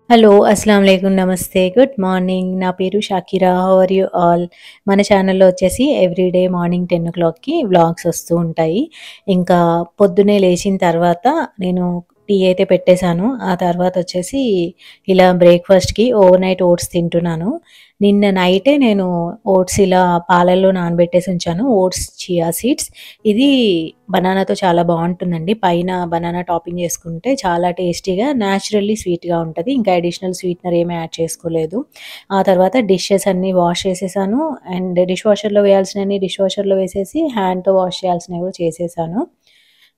Hello! అస్సలాముఅలైకుం. నమస్తే. Good morning. నా పేరు Shakira. How are you all? మన ఛానల్‌లో వచ్చేసి ఎవ్రీడే మార్నింగ్ 10:00కి వ్లాగ్స్ వస్తూ ఉంటాయి. ఇంకా పొద్దున్నే లేచిన తర్వాత నేను టీ అయితే పెట్టేశాను. ఆ తర్వాత వచ్చేసి ఇలా బ్రేక్‌ఫాస్ట్‌కి ఓవర్‌నైట్ ఓట్స్ తింటున్నాను. నిన్న నైటే నేను ఓట్స్ ఇలా పాలల్లో నానబెట్టేసి ఉంచాను. Oats chia seeds. ఇది బనానాతో చాలా బావుంటుందండి. పైన బనానా టాపింగ్ చేసుకుంటే చాలా టేస్టీగా, నేచురల్లీ స్వీట్‌గా ఉంటది. ఇంకా అడిషనల్ స్వీట్‌నర్ ఏమి యాడ్ చేసుకోలేదు. ఆ తర్వాత డిషెస్ అన్నీ వాష్ చేసేసాను. అండ్ డిష్ వాషర్‌లో వేయాల్సినన్ని డిష్ వాషర్‌లో వేసేసి, హ్యాండ్‌తో వాష్ చేయాల్సినవి కూడా చేసేసాను.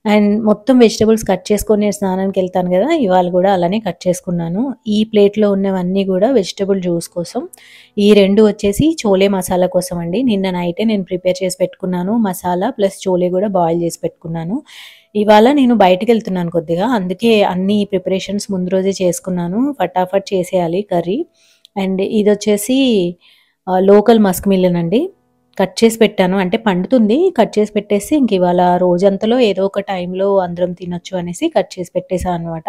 అండ్ మొత్తం వెజిటబుల్స్ కట్ చేసుకొని నేను స్నానానికెళ్తాను గదా! ఇవాళ గూడా అలానే కట్ చేసుకున్నాను. ఈ ప్లేట్‌లో ఉన్నవన్నీ గూడా వెజిటబుల్ జ్యూస్ కోసం. ఈ 2 వచ్చేసి చోలే మసాలా కోసం అండి. నిన్న నైటే నేను ప్రిపేర్ చేసి పెట్టుకున్నాను. మసాలా ప్లస్ చోలే గూడా బాయిల్ చేసి పెట్టుకున్నాను. ఇవాళ నేను బయటికెళ్తున్నాను కొద్దిగా. అందుకే అన్ని ప్రిపరేషన్స్ ముందు రోజే చేసుకున్నాను. ఫటాఫట్ చేసేయాలి కర్రీ. అండ్ ఇదొచ్చేసి లోకల్ మస్క్ మిలన్ అండి. కట్ చేసి పెట్టాను. అంటే పండుతుంది. కట్ చేసి పెట్టేసి ఇంక ఇవాళ రోజంతలో ఏదో ఒక టైంలో అందరం తినొచ్చు అనేసి కట్ చేసి పెట్టేసా అనమాట.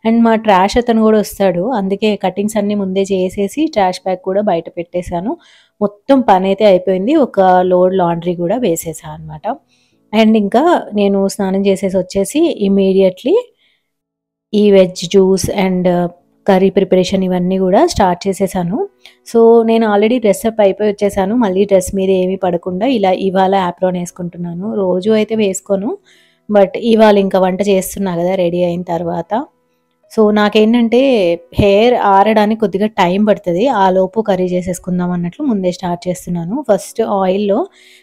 అండ్ మా ట్రాష్ అతను గూడా వస్తాడు. అందుకే కటింగ్స్ అన్నీ ముందే చేసేసి ట్రాష్ బ్యాగ్ కూడా బయట పెట్టేశాను. మొత్తం పనైతే అయిపోయింది. ఒక లోడ్ లాండ్రీ గూడా వేసేసా అనమాట. అండ్ ఇంకా నేను స్నానం చేసేసొచ్చేసి ఇమ్మీడియేట్‌లీ ఈ veg juice and curry preparation ఇవన్నీ గూడా స్టార్ట్ చేసేసాను. సో, నేను ఆల్రెడీ డ్రెసప్ అయిపోయి వచ్చేసాను. మళ్ళీ డ్రెస్ మీద ఏమి పడకుండా ఇలా ఇవాళ యాప్రాన్ యేసుకుంటున్నాను. రోజు అయితే వేసుకోను. బట్ ఇవాళ ఇంకా వంట చేస్తున్నా గదా! రెడీ అయిన తర్వాత. సో, నాకేంటంటే హెయిర్ ఆరడానికి కొద్దిగా టైం పడతది. ఆలోపు కర్రీ చేసేసుకుందాం అన్నట్లు ముందే స్టార్ట్ చేస్తున్నాను. ఫస్ట్ ఆయిల్‌లో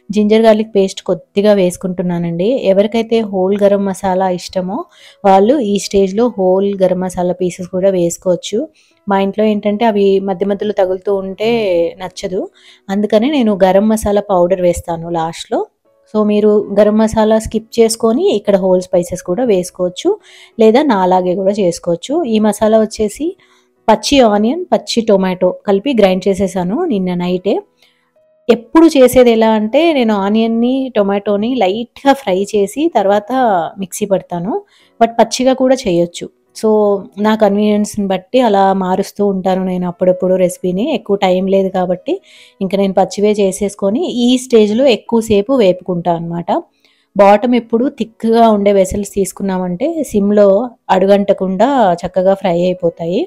జింజర్ గార్లిక్ పేస్ట్ కొద్దిగా వేసుకుంటున్నానండి. ఎవరికైతే హోల్ గరం మసాలా ఇష్టమో వాళ్ళు ఈ స్టేజ్‌లో హోల్ గరం మసాలా పీసెస్ కూడా వేసుకోవచ్చు. మా ఇంట్లో ఏంటంటే అవి మధ్య మధ్యలో తగులుతూ ఉంటే నచ్చదు. అందుకనే నేను గరం మసాలా పౌడర్ వేస్తాను లాస్ట్‌లో. సో, మీరు గరం మసాలా స్కిప్ చేసుకొని ఇక్కడ హోల్ స్పైసెస్ కూడా వేసుకోవచ్చు. లేదా నాలాగే గూడా చేసుకోవచ్చు. ఈ మసాలా వచ్చేసి పచ్చి ఆనియన్, పచ్చి టొమాటో కలిపి గ్రైండ్ చేసేసాను నిన్న నైటే. ఎప్పుడు చేసేదెలా అంటే నేను ఆనియన్‌ని, టొమాటోని లైట్‌గా ఫ్రై చేసి తర్వాత మిక్సీ పడతాను. బట్ పచ్చిగా కూడా చేయొచ్చు. సో, నా కన్వీనియన్స్‌ని బట్టి అలా మారుస్తూ ఉంటాను నేను అప్పుడప్పుడు రెసిపీని. ఎక్కువ టైం లేదు కాబట్టి ఇంక నేను పచ్చివే చేసేసుకొని ఈ స్టేజ్‌లో ఎక్కువ సేపు వేపుకుంటా అనమాట. బాటమ్ ఎప్పుడు థిక్‌గా ఉండే వెసల్స్ తీసుకున్నామంటే సిమ్‌లో అడుగంటకుండా చక్కగా ఫ్రై అయిపోతాయి.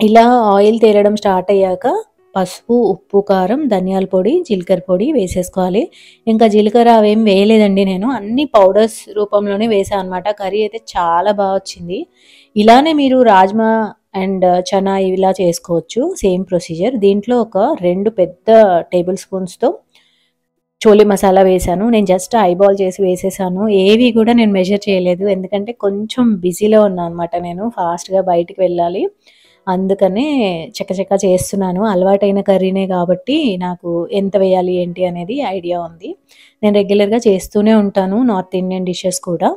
ఇలా ఆయిల్ తేలడం స్టార్ట్ అయ్యాక పసుపు, ఉప్పు, కారం, ధనియాల పొడి, జీలకర్ర పొడి వేసేసుకోవాలి. ఇంకా జీలకర్ర అవేమి వేయలేదండి నేను. అన్నీ పౌడర్స్ రూపంలోనే వేసా అనమాట. కర్రీ అయితే చాలా బా వచ్చింది. ఇలానే మీరు రాజ్మా అండ్ చనా ఇలా చేసుకోవచ్చు. Same procedure. దీంట్లో ఒక 2 పెద్ద టేబుల్ స్పూన్స్‌తో చోలే మసాలా వేశాను. నేను జస్ట్ ఐబాల్ చేసి వేసేసాను. ఏవి కూడా నేను మెజర్ చేయలేదు. ఎందుకంటే కొంచెం బిజీలో ఉన్నా అనమాట నేను. ఫాస్ట్‌గా బయటికి వెళ్ళాలి. అందుకనే చకచకా చేస్తున్నాను. అలవాటైన కర్రీనే కాబట్టి నాకు ఎంత వేయాలి ఏంటి అనేది ఐడియా ఉంది. నేను రెగ్యులర్‌గా చేస్తూనే ఉంటాను నార్త్ ఇండియన్ డిషెస్ కూడా.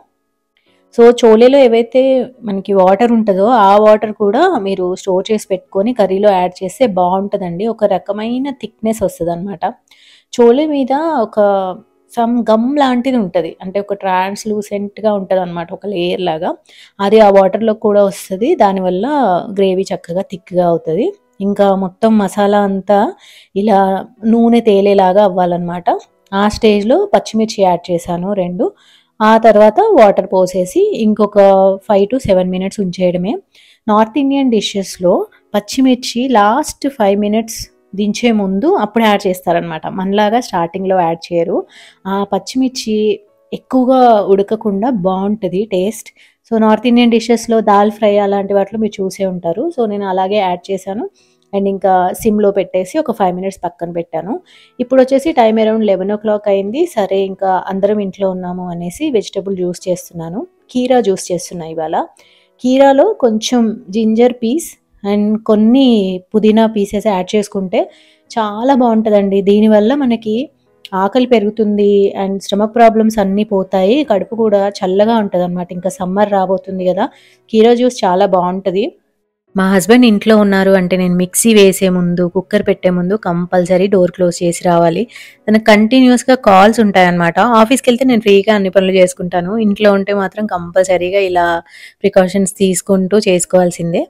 సో, చోలేలో ఏవైతే మనకి వాటర్ ఉంటదో, ఆ వాటర్ కూడా మీరు స్టోర్ చేసి పెట్టుకొని కర్రీలో యాడ్ చేస్తే బావుంటదండి. ఒక రకమైన థిక్‌నెస్ వస్తదనమాట. చోలే మీద ఒక సమ్ గమ్ లాంటిది ఉంటది. అంటే ఒక ట్రాన్స్‌లూసెంట్‌గా ఉంటదనమాట. ఒక లేయర్ లాగా. అది ఆ వాటర్‌లో కూడా వస్తది. దానివల్ల గ్రేవీ చక్కగా థిక్‌గా అవుతది. ఇంకా మొత్తం మసాలా అంతా ఇలా నూనె తేలేలాగా అవ్వాలనమాట. ఆ స్టేజ్‌లో పచ్చిమిర్చి యాడ్ చేశాను 2. ఆ తర్వాత వాటర్ పోసేసి ఇంకొక 5-7 మినిట్స్ ఉంచేయడమే. నార్త్ ఇండియన్ డిషెస్‌లో పచ్చిమిర్చి లాస్ట్ 5 మినిట్స్ దించే ముందు అప్పుడు యాడ్ చేస్తారనమాట. మనలాగా స్టార్టింగ్‌లో యాడ్ చేయరు. ఆ పచ్చిమిర్చి ఎక్కువగా ఉడకకుండా బావుంటది టేస్ట్. సో, నార్త్ ఇండియన్ డిషెస్‌లో దాల్ ఫ్రై అలాంటి వాటిలో మీరు చూసే ఉంటారు. సో, నేను అలాగే యాడ్ చేశాను. అండ్ ఇంకా సిమ్‌లో పెట్టేసి ఒక 5 మినిట్స్ పక్కన పెట్టాను. ఇప్పుడొచ్చేసి టైమ్ అరౌండ్ 11:00 అయింది. సరే ఇంకా అందరం ఇంట్లో ఉన్నాము అనేసి వెజిటబుల్ జ్యూస్ చేస్తున్నాను. కీరా జ్యూస్ చేస్తున్నా ఇవాళ. కీరాలో కొంచెం జింజర్ పీస్ అండ్ కొన్ని పుదీనా పీసెస్ యాడ్ చేసుకుంటే చాలా బావుంటదండి. దీనివల్ల మనకి ఆకలి పెరుగుతుంది అండ్ స్టమక్ ప్రాబ్లమ్స్ అన్నీ పోతాయి. కడుపు కూడా చల్లగా ఉంటదనమాట. ఇంకా సమ్మర్ రాబోతుంది గదా! కీరా జ్యూస్ చాలా బావుంటది. మా హస్బెండ్ ఇంట్లో ఉన్నారు అంటే నేను మిక్సీ వేసే ముందు, కుక్కర్ పెట్టే ముందు కంపల్సరీ డోర్ క్లోజ్ చేసి రావాలి. తనకు కంటిన్యూయస్‌గా కాల్స్ ఉంటాయన్నమాట. ఆఫీస్‌కెళ్తే నేను ఫ్రీగా అన్ని పనులు చేసుకుంటాను. ఇంట్లో ఉంటే మాత్రం కంపల్సరీగా ఇలా ప్రికాషన్స్ తీసుకుంటూ చేసుకోవాల్సిందే.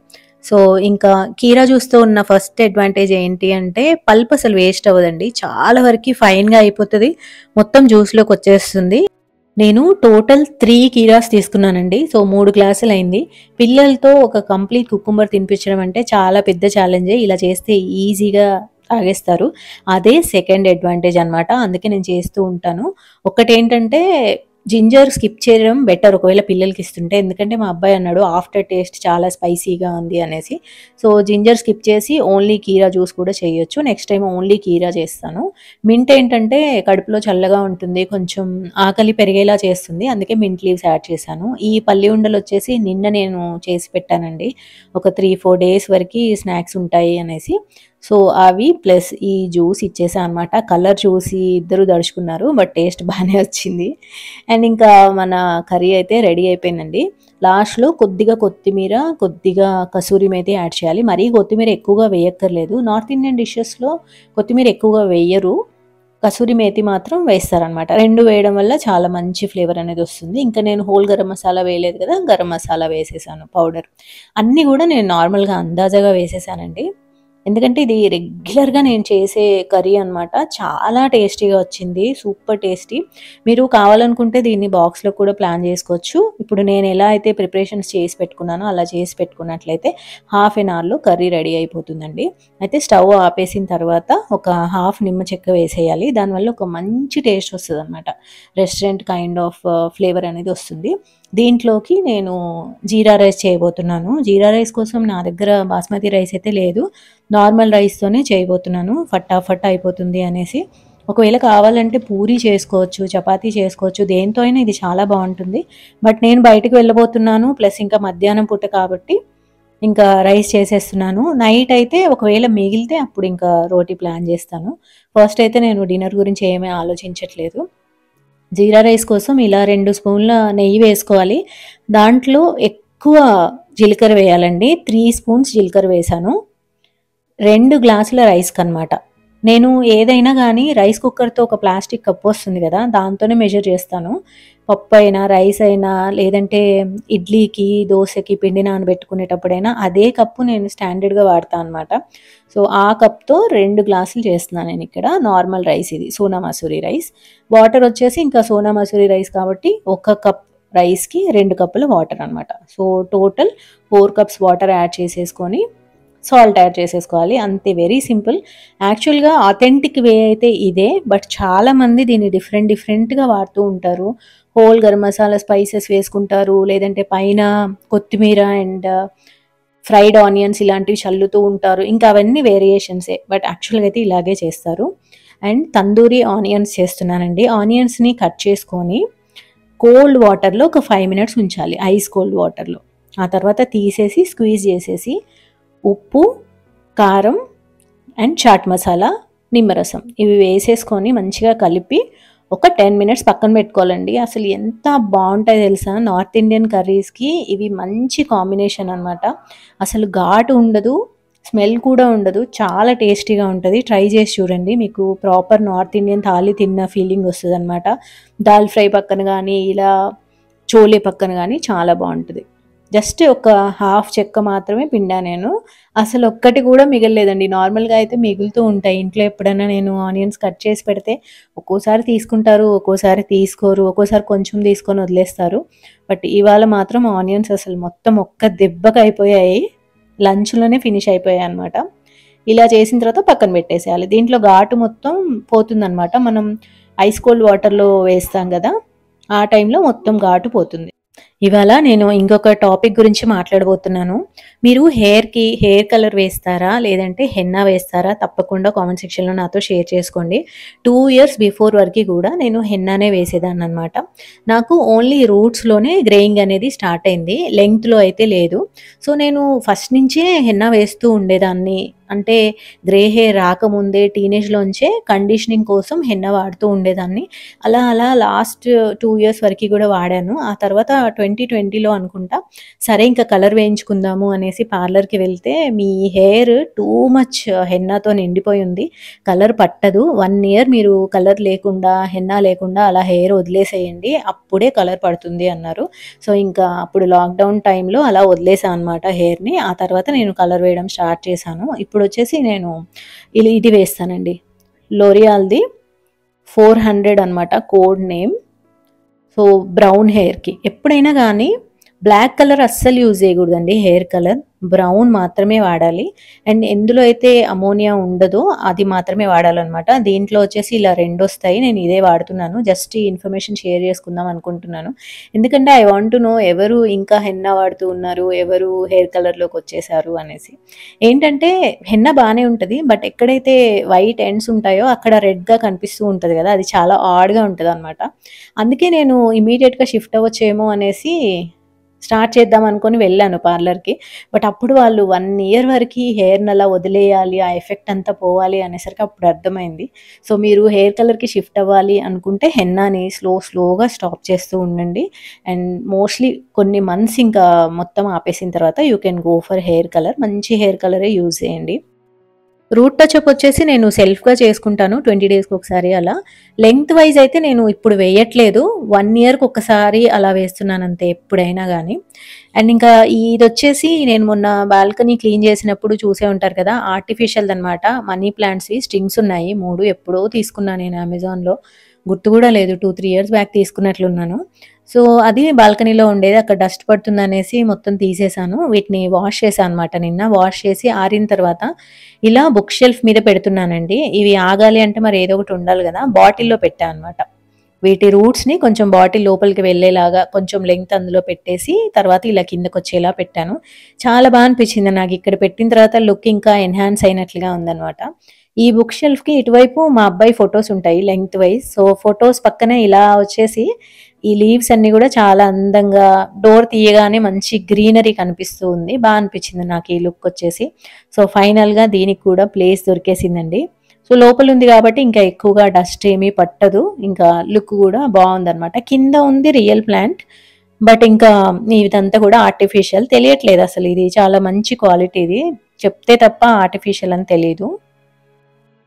సో, ఇంకా కీరా జ్యూస్‌తో ఉన్న ఫస్ట్ అడ్వాంటేజ్ ఏంటి అంటే పల్ప్ అసలు వేస్ట్ అవ్వదండి. చాలా వరకి ఫైన్‌గా అయిపోతది. మొత్తం జ్యూస్‌లోకొచ్చేస్తుంది. నేను టోటల్ 3 కీరాస్ తీసుకున్నానండి. సో, 3 గ్లాసులయింది. పిల్లలతో ఒక కంప్లీట్ కుకుంబర్ తినిపించడం అంటే చాలా పెద్ద ఛాలెంజే. ఇలా చేస్తే ఈజీగా తాగేస్తారు. అదే సెకండ్ అడ్వాంటేజ్ అనమాట. అందుకే నేను చేస్తూ ఉంటాను. ఒకటేంటంటే జింజర్ స్కిప్ చేయడం బెటర్ ఒకవేళ పిల్లలకిస్తుంటే. ఎందుకంటే మా అబ్బాయి అన్నాడు ఆఫ్టర్ టేస్ట్ చాలా స్పైసీగా ఉంది అనేసి. సో, జింజర్ స్కిప్ చేసి ఓన్లీ కీరా జ్యూస్ కూడా చేయొచ్చు. నెక్స్ట్ టైమ్ ఓన్లీ కీరా చేస్తాను. మింట్ ఏంటంటే కడుపులో చల్లగా ఉంటుంది. కొంచెం ఆకలి పెరిగేలా చేస్తుంది. అందుకే మింట్ లీవ్స్ యాడ్ చేశాను. ఈ పల్లి ఉండలొచ్చేసి నిన్న నేను చేసి పెట్టానండి. ఒక 3, 4 డేస్ వరకి స్నాక్స్ ఉంటాయి అనేసి. సో, అవి ప్లస్ ఈ జ్యూస్ ఇచ్చేసా అనమాట. కలర్ చూసి ఇద్దరు దడుచుకున్నారు. బట్ టేస్ట్ బానే వచ్చింది. అండ్ ఇంకా మన కర్రీ అయితే రెడీ అయిపోయిందండి. లాస్ట్‌లో కొద్దిగా కొత్తిమీర, కొద్దిగా కసూరి మేతి యాడ్ చేయాలి. మరీ కొత్తిమీర ఎక్కువగా వేయక్కర్లేదు. నార్త్ ఇండియన్ డిషెస్‌లో కొత్తిమీర ఎక్కువగా వెయ్యరు. కసూరి మేతి మాత్రం వేస్తారనమాట. 2 వేయడం వల్ల చాలా మంచి ఫ్లేవర్ అనేది వస్తుంది. ఇంకా నేను హోల్ గరం మసాలా వేయలేదు కదా! గరం మసాలా వేసేసాను పౌడర్. అన్నీ కూడా నేను నార్మల్‌గా అందాజాగా వేసేసానండి. ఎందుకంటే ఇది రెగ్యులర్‌గా నేను చేసే కర్రీ అనమాట. చాలా టేస్టీగా వచ్చింది. Super tasty. మీరు కావాలనుకుంటే దీన్ని బాక్స్‌లో కూడా ప్లాన్ చేసుకోవచ్చు. ఇప్పుడు నేను ఎలా అయితే ప్రిపరేషన్స్ చేసి పెట్టుకున్నానో అలా చేసి పెట్టుకున్నట్లయితే హాఫ్ ఎన్ అవర్‌లో కర్రీ రెడీ అయిపోతుందండి. అయితే స్టవ్ ఆపేసిన తర్వాత ఒక హాఫ్ నిమ్మ చెక్క వేసేయాలి. దానివల్ల ఒక మంచి టేస్ట్ వస్తదనమాట. రెస్టారెంట్ కైండ్ ఆఫ్ ఫ్లేవర్ అనేది వస్తుంది. దీంట్లోకి నేను జీరా రైస్ చేయబోతున్నాను. జీరా రైస్ కోసం నా దగ్గర బాస్మతి రైస్ అయితే లేదు. నార్మల్ రైస్‌తోనే చేయబోతున్నాను. ఫటాఫట్ అయిపోతుంది అనేసి. ఒకవేళ కావాలంటే పూరి చేసుకోవచ్చు, చపాతీ చేసుకోవచ్చు. దేనితో అయినా ఇది చాలా బావుంటుంది. బట్ నేను బయటికి వెళ్ళబోతున్నాను. ప్లస్ ఇంకా మధ్యాహ్నం పూట కాబట్టి ఇంకా రైస్ చేసేస్తున్నాను. నైట్ అయితే ఒకవేళ మిగిలితే అప్పుడు ఇంకా రోటీ ప్లాన్ చేస్తాను. ఫస్ట్ అయితే నేను డిన్నర్ గురించి ఏమీ ఆలోచించట్లేదు. జీరా రైస్ కోసం ఇలా 2 స్పూన్ల నెయ్యి వేసుకోవాలి. దాంట్లో ఎక్కువ జీలకర్ర వేయాలండి. 3 స్పూన్స్ జీలకర్ర వేశాను. 2 గ్లాసుల రైస్‌కనమాట. నేను ఏదైనా గానీ రైస్ కుక్కర్‌తో ఒక ప్లాస్టిక్ కప్ వస్తుంది గదా! దాంతోనే మెజర్ చేస్తాను. పప్పయినా, రైస్ అయినా లేదంటే ఇడ్లీకి, దోసకి పిండి నానబెట్టుకునేటప్పుడైనా అదే కప్పు నేను స్టాండర్డ్‌గా వాడతా అనమాట. సో, ఆ కప్‌తో 2 గ్లాసులు చేస్తున్నాను నేనిక్కడ. నార్మల్ రైస్ ఇది. సోనా మసూరి రైస్. వాటర్ వచ్చేసి ఇంకా సోనా మసూరి రైస్ కాబట్టి ఒక కప్ రైస్‌కి 2 కప్పుల వాటర్ అనమాట. So, total 4 cups water add చేసేసుకొని సాల్ట్ యాడ్ చేసేసుకోవాలి. అంతే వెరీ సింపుల్. యాక్చువల్‌గా ఆథెంటిక్ వే అయితే ఇదే. బట్ చాలామంది దీన్ని డిఫరెంట్‌గా వాడుతూ ఉంటారు. హోల్ గరం మసాలా స్పైసెస్ వేసుకుంటారు. లేదంటే పైన కొత్తిమీర అండ్ ఫ్రైడ్ ఆనియన్స్ ఇలాంటివి చల్లుతూ ఉంటారు. ఇంకా అవన్నీ వేరియేషన్సే. బట్ యాక్చువల్‌గా అయితే ఇలాగే చేస్తారు. అండ్ తందూరి ఆనియన్స్ చేస్తున్నానండి. ఆనియన్స్‌ని కట్ చేసుకొని కోల్డ్ వాటర్‌లో ఒక 5 మినిట్స్ ఉంచాలి. ఐస్ కోల్డ్ వాటర్‌లో. ఆ తర్వాత తీసేసి స్క్వీజ్ చేసేసి ఉప్పు, కారం అండ్ చాట్ మసాలా, నిమ్మరసం ఇవి వేసేసుకొని మంచిగా కలిపి ఒక 10 మినిట్స్ పక్కన పెట్టుకోవాలండి. అసలు ఎంత బావుంటాయో తెలుసా? నార్త్ ఇండియన్ కర్రీస్‌కి ఇవి మంచి కాంబినేషన్ అనమాట. అసలు ఘాటు ఉండదు. స్మెల్ కూడా ఉండదు. చాలా టేస్టీగా ఉంటది. ట్రై చేసి చూడండి. మీకు ప్రాపర్ నార్త్ ఇండియన్ థాలీ తిన్న ఫీలింగ్ వస్తదనమాట. దాల్ ఫ్రై పక్కన గానీ, ఇలా చోలే పక్కన గానీ చాలా బావుంటది. జస్ట్ ఒక హాఫ్ చెక్క మాత్రమే పిండా నేను. అసలు ఒక్కటి కూడా మిగలలేదండి. నార్మల్‌గా అయితే మిగులుతూ ఉంటాయి. ఇంట్లో ఎప్పుడైనా నేను ఆనియన్స్ కట్ చేసి పెడితే ఒక్కోసారి తీసుకుంటారు, ఒక్కోసారి తీసుకోరు, ఒక్కోసారి కొంచెం తీసుకొని వదిలేస్తారు. బట్ ఇవాళ మాత్రం ఆనియన్స్ అసలు మొత్తం ఒక్క దెబ్బకి అయిపోయాయి. లంచ్‌లోనే ఫినిష్ అయిపోయాయన్నమాట. ఇలా చేసిన తర్వాత పక్కన పెట్టేసేయాలి. దీంట్లో ఘాటు మొత్తం పోతుందన్నమాట. మనం ఐస్ కోల్డ్ వాటర్‌లో వేస్తాం గదా! ఆ టైంలో మొత్తం ఘాటు పోతుంది. ఇవాళ నేను ఇంకొక టాపిక్ గురించి మాట్లాడబోతున్నాను. మీరు హెయిర్ కలర్ వేస్తారా? లేదంటే హెన్నా వేస్తారా? తప్పకుండా కామెంట్ సెక్షన్‌లో నాతో షేర్ చేసుకోండి. 2 ఇయర్స్ బిఫోర్ వరకి గూడా నేను హెన్నానే వేసేదాన్ననమాట. నాకు ఓన్లీ రూట్స్‌లోనే గ్రేయింగ్ అనేది స్టార్ట్ అయింది. లెంగ్త్‌లో అయితే లేదు. సో, నేను ఫస్ట్ నుంచే హెన్నా వేస్తూ ఉండేదాన్ని. అంటే గ్రే హెయిర్ రాకముందే టీనేజ్‌లోంచే కండిషనింగ్ కోసం హెన్నా వాడుతూ ఉండేదాన్ని. అలా అలా లాస్ట్ 2 ఇయర్స్ వరకి గూడా వాడాను. ఆ తర్వాత 2020లో అనుకుంటా, సరే ఇంకా కలర్ వేయించుకుందాము అనేసి పార్లర్‌కి వెళ్తే, "మీ హెయిర్ టూ మచ్ హెన్నాతో నిండిపోయి ఉంది. కలర్ పట్టదు. 1 ఇయర్ మీరు కలర్ లేకుండా, హెన్నా లేకుండా అలా హెయిర్ వదిలేసేయండి. అప్పుడే కలర్ పడుతుంది" అన్నారు. సో, ఇంకా అప్పుడు లాక్‌డౌన్ టైంలో అలా వదిలేసా అనమాట హెయిర్‌ని. ఆ తర్వాత నేను కలర్ వేయడం స్టార్ట్ చేశాను. ఇప్పుడొచ్చేసి నేను ఇది వేస్తానండి. లోరియాల్‌ది 400 అనమాట కోడ్ నేమ్. సో, బ్రౌన్ హెయిర్‌కి. ఎప్పుడైనా గానీ బ్లాక్ కలర్ అస్సలు యూజ్ చేయకూడదండి హెయిర్ కలర్. బ్రౌన్ మాత్రమే వాడాలి. అండ్ ఎందులో అయితే అమోనియా ఉండదో అది మాత్రమే వాడాలనమాట. దీంట్లో వచ్చేసి ఇలా రెండొస్తాయి. నేను ఇదే వాడుతున్నాను. జస్ట్ ఈ ఇన్ఫర్మేషన్ షేర్ చేసుకుందాం అనుకుంటున్నాను. ఎందుకంటే ఐ వాంట్ టు నో ఎవరు ఇంకా హెన్నా వాడుతూ ఉన్నారు, ఎవరు హెయిర్ కలర్‌లోకొచ్చేసారు అనేసి. ఏంటంటే హెన్నా బానే ఉంటది. బట్ ఎక్కడైతే వైట్ ఎండ్స్ ఉంటాయో అక్కడ రెడ్‌గా కనిపిస్తూ ఉంటది గదా! అది చాలా ఆడ్‌గా ఉంటదనమాట. అందుకే నేను ఇమ్మీడియేట్‌గా షిఫ్ట్ అవ్వచ్చేమో అనేసి స్టార్ట్ చేద్దాం అనుకోని వెళ్ళాను పార్లర్‌కి. బట్ అప్పుడు వాళ్ళు 1 ఇయర్ వరకి హెయిర్‌నలా వదిలేయాలి, ఆ ఎఫెక్ట్ అంతా పోవాలి అనేసరికి అప్పుడు అర్థమైంది. సో, మీరు హెయిర్ కలర్‌కి షిఫ్ట్ అవ్వాలి అనుకుంటే హెన్నాని స్లోగా స్టాప్ చేస్తూ ఉండండి. అండ్ మోస్ట్‌లీ కొన్ని మంత్స్ ఇంకా మొత్తం ఆపేసిన తర్వాత you can go for hair colour. మంచి హెయిర్ కలరే యూజ్ చేయండి. రూట్ టచప్ వచ్చేసి నేను సెల్ఫ్‌గా చేసుకుంటాను. 20 డేస్‌కొకసారి అలా. లెంగ్త్ వైస్ అయితే నేను ఇప్పుడు వేయట్లేదు. 1 ఇయర్‌కి ఒక్కసారి అలా వేస్తున్నానంతే ఎప్పుడైనా గానీ. అండ్ ఇంకా ఇదొచ్చేసి నేను మొన్న బాల్కనీ క్లీన్ చేసినప్పుడు చూసే ఉంటారు కదా! ఆర్టిఫిషియల్‌దనమాట. మనీ ప్లాంట్స్‌వి స్ట్రింగ్స్ ఉన్నాయి 3 ఎప్పుడో తీసుకున్నా నేను అమెజాన్‌లో. గుర్తు కూడా లేదు. 2, 3 ఇయర్స్ బ్యాక్ తీసుకున్నట్లున్నాను. సో, అది బాల్కనీలో ఉండేది. అక్కడ డస్ట్ పడుతుందనేసి మొత్తం తీసేసాను. వీటిని వాష్ చేశా అనమాట నిన్న. వాష్ చేసి ఆరిన తర్వాత ఇలా బుక్ షెల్ఫ్ మీద పెడుతున్నానండి. ఇవి ఆగాలి అంటే మరి ఏదో ఒకటి ఉండాలి గదా! బాటిల్‌లో పెట్టా అనమాట. వీటి రూట్స్‌ని కొంచెం బాటిల్ లోపలికి వెళ్ళేలాగా కొంచెం లెంగ్త్ అందులో పెట్టేసి తర్వాత ఇలా కిందకొచ్చేలా పెట్టాను. చాలా అనిపించింది నాకిక్కడ పెట్టిన తర్వాత లుక్ ఇంకా ఎన్హాన్స్ అయినట్లుగా ఉందనమాట. ఈ బుక్ షెల్ఫ్‌కి ఇటువైపు మా అబ్బాయి ఫోటోస్ ఉంటాయి లెంగ్త్ వైస్. సో, ఫోటోస్ పక్కనే ఇలా వచ్చేసి ఈ లీవ్స్ అన్నీ గూడా చాలా అందంగా డోర్ తీయగానే మంచి గ్రీనరీ కనిపిస్తూ ఉంది. అనిపించింది నాకు ఈ లుక్ వచ్చేసి. సో, ఫైనల్‌గా దీనికి కూడా ప్లేస్ దొరికేసిందండి. సో, లోపలుంది గాబట్టి ఇంకా ఎక్కువగా డస్ట్ ఏమీ పట్టదు. ఇంకా లుక్ గూడా బావుందనమాట. కింద ఉంది రియల్ ప్లాంట్. బట్ ఇంకా ఇదంతా కూడా ఆర్టిఫిషియల్. తెలియట్లేదసలు ఇది చాలా మంచి క్వాలిటీది. చెప్తే తప్ప ఆర్టిఫిషియల్ అని తెలీదు.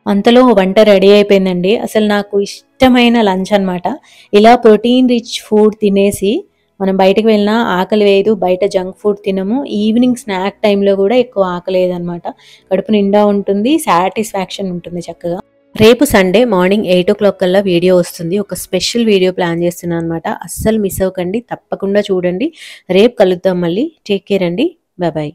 అంతలో వంట రెడీ అయిపోయిందండి. అసలు నాకు ఇష్టమైన లంచ్ అనమాట. ఇలా ప్రోటీన్ రిచ్ ఫుడ్ తినేసి మనం బయటకి వెళ్ళినా ఆకలి వేయదు. బయట జంక్ ఫుడ్ తినము. ఈవినింగ్ స్నాక్ టైమ్‌లో గూడా ఎక్కువ ఆకలేయదనమాట. కడుపు నిండా ఉంటుంది. సాటిస్ఫాక్షన్ ఉంటుంది చక్కగా. రేపు సండే మార్నింగ్ 8:00 కల్లా వీడియో వస్తుంది. ఒక స్పెషల్ వీడియో ప్లాన్ చేస్తున్నా అనమాట. అస్సలు మిస్ అవ్వకండి. తప్పకుండా చూడండి. రేపు కలుద్దాం మళ్ళీ. టేక్ కేర్ అండి. బాయ్.